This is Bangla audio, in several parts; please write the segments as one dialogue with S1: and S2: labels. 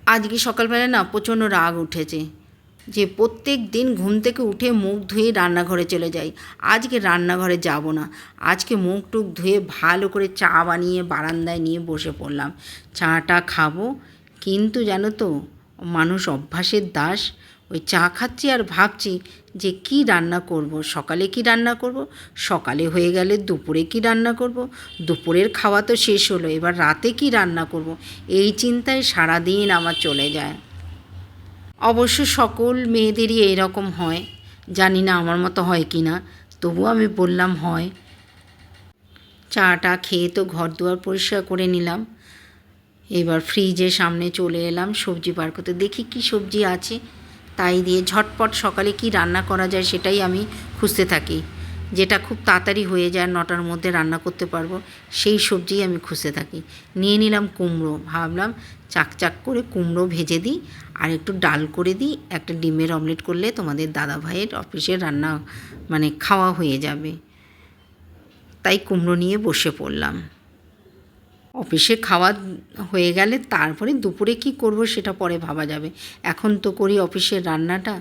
S1: আজকে সকালবেলা না প্রচণ্ড রাগ উঠেছে যে প্রত্যেক দিন ঘুম থেকে উঠে মুখ ধুয়ে রান্নাঘরে চলে যাই। আজকে রান্নাঘরে যাব না, আজকে মুখ টুক ধুয়ে ভালো করে চা বানিয়ে বারান্দায় নিয়ে বসে পড়লাম, চাটা খাবো। কিন্তু জানো তো, মানুষ অভ্যাসের দাস। ওই চা খাচ্ছি আর ভাবছি যে কি রান্না করব, সকালে কি রান্না করব, সকালে হয়ে গেলে দুপুরে কি রান্না করব, দুপুরের খাওয়া তো শেষ হলো, এবার রাতে কি রান্না করব, এই চিন্তায় সারাদিন আমার চলে যায়। অবশ্য সকল মেয়েদেরই এরকম হয়, জানি না আমার মতো হয় কি না, তবুও আমি বললাম হয়। চাটা খেয়ে তো ঘর দুয়ার পরিষ্কার করে নিলাম। এবার ফ্রিজের সামনে চলে এলাম সবজি বার করতে, দেখি কি সবজি আছে, তাই দিয়ে ঝটপট সকালে কি রান্না করা যায় সেটাই আমি খুঁজতে থাকি। যেটা খুব তাড়াতাড়ি হয়ে যায়, 9টার মধ্যে রান্না করতে পারবো, সেই সবজিই আমি খুঁজতে থাকি। নিয়ে নিলাম কুমড়ো, ভাবলাম চাক করে কুমড়ো ভেজে দিই আর একটু ডাল করে দিই, একটা ডিমের অমলেট করলে তোমাদের দাদা ভাইয়ের অফিসের রান্না মানে খাওয়া হয়ে যাবে। তাই কুমড়ো নিয়ে বসে পড়লাম। অফিসে খাওয়া হয়ে গেলে তারপরে দুপুরে কি করব সেটা পরে ভাবা যাবে, এখন তো করি অফিসের রান্নাটা।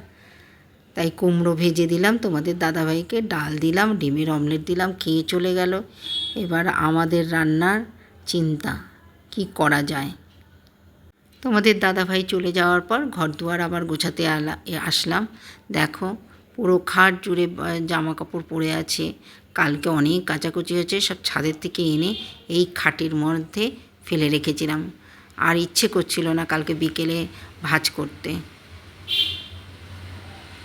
S1: তাই কুমড়ো ভেজে দিলাম তোমাদের দাদাভাইকে, ডাল দিলাম, ডিমের অমলেট দিলাম, খেয়ে চলে গেল। এবার আমাদের রান্নার চিন্তা কি করা যায়। তোমাদের দাদাভাই চলে যাওয়ার পর ঘর দুয়ার আবার গোছাতে আসলাম। দেখো পুরো খাট জুড়ে জামা কাপড় পরে আছে, কালকে অনেক কাচাকুচি হয়েছে, সব ছাদের থেকে এনে এই খাটের মধ্যে ফেলে রেখেছিলাম। আর ইচ্ছে করছিল না কালকে বিকেলে ভাঁজ করতে,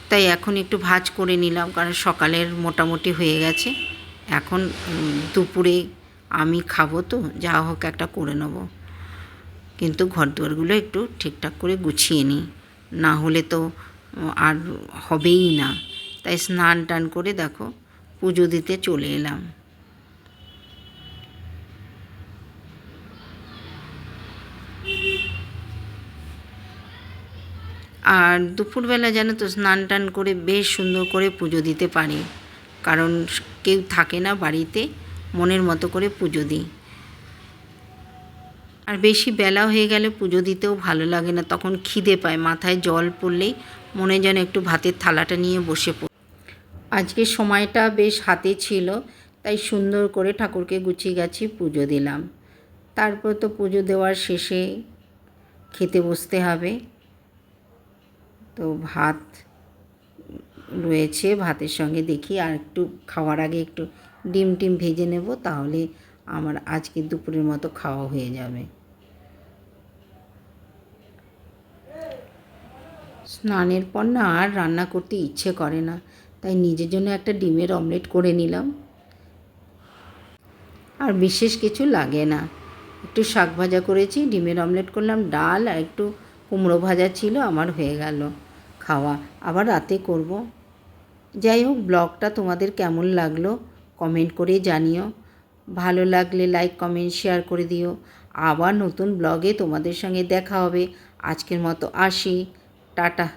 S1: তাই এখন একটু ভাঁজ করে নিলাম, কারণ সকালের মোটামুটি হয়ে গেছে। এখন দুপুরে আমি খাবো তো, যা হোক একটা করে নেব। কিন্তু ঘর দুয়ারগুলো একটু ঠিকঠাক করে গুছিয়ে নিই, না হলে তো আর হবেই না। তাই স্নান টান করে দেখো পুজো দিতে চলে এলাম। আর দুপুরবেলা জানো তো স্নান টান করে বেশ সুন্দর করে পুজো দিতে পারি, কারণ কেউ থাকে না বাড়িতে, মনের মতো করে পুজো দিই। আর বেশি বেলা হয়ে গেলে পুজো দিতেও ভালো লাগে না, তখন খিদে পায়, মাথায় জল পড়লেই মনে যেন একটু ভাতের থালাটা নিয়ে বসে পড়ি। আজকে সময়টা বেশ হাতে ছিল, তাই সুন্দর করে ঠাকুরকে গুছিয়ে গাছি পুজো দিলাম। তারপর তো পুজো দেওয়ার শেষে খেতে বসতে হবে। তো ভাত রয়েছে, ভাতের সঙ্গে দেখি আর একটু খাওয়ার আগে একটু ডিম টিম ভেজে নেব, তাহলে আমার আজকে দুপুরের মতো খাওয়া হয়ে যাবে। স্নানের পর না আর রান্না করতে ইচ্ছে করে না, তাই নিজের জন্য একটা ডিমের অমলেট করে নিলাম। আর বিশেষ কিছু লাগে না, একটু শাক ভাজা করেছি, ডিমের অমলেট করলাম, ডাল আর একটু কুমড়ো ভাজা ছিল, আমার হয়ে গেল খাওয়া। আবার রাতে করব। যাই হোক, ব্লগটা তোমাদের কেমন লাগলো কমেন্ট করে জানিও, ভালো লাগলে লাইক কমেন্ট শেয়ার করে দিও। আবার নতুন ব্লগে তোমাদের সঙ্গে দেখা হবে। আজকের মতো আসি, টাটা।